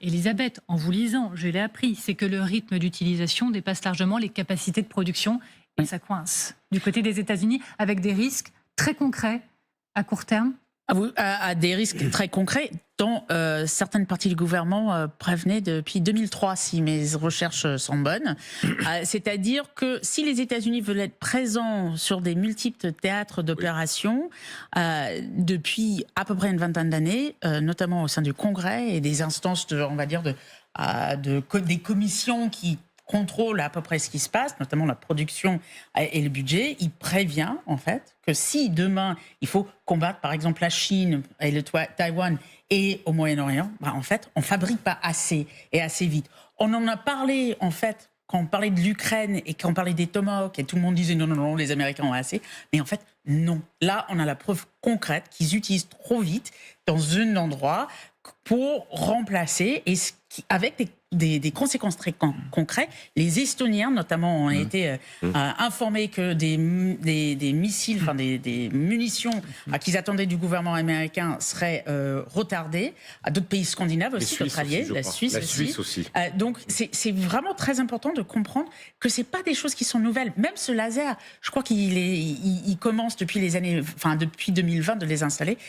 Elisabeth, en vous lisant, je l'ai appris, c'est que le rythme d'utilisation dépasse largement les capacités de production et ça coince du côté des États-Unis avec des risques très concrets à court terme. À des risques très concrets dont certaines parties du gouvernement prévenaient depuis 2003, si mes recherches sont bonnes. C'est-à-dire que si les États-Unis veulent être présents sur des multiples théâtres d'opérations depuis à peu près une vingtaine d'années, notamment au sein du Congrès et des instances, on va dire, des commissions qui contrôle à peu près ce qui se passe, notamment la production et le budget, il prévient en fait que si demain il faut combattre par exemple la Chine et le Taïwan et au Moyen-Orient, en fait on fabrique pas assez et assez vite. On en a parlé en fait quand on parlait de l'Ukraine et quand on parlait des Tomahawks et tout le monde disait non, non, non, les Américains ont assez. Mais en fait, non. Là, on a la preuve concrète qu'ils utilisent trop vite dans un endroit pour remplacer et avec des conséquences très concrètes. Les Estoniens, notamment, ont été informés que des missiles, enfin des munitions qu'ils attendaient du gouvernement américain seraient retardées. À d'autres pays scandinaves aussi, d'autres alliés, la Suisse aussi. Donc, c'est vraiment très important de comprendre que c'est pas des choses qui sont nouvelles. Même ce laser, je crois qu'il commence depuis les années, enfin depuis 2020 de les installer.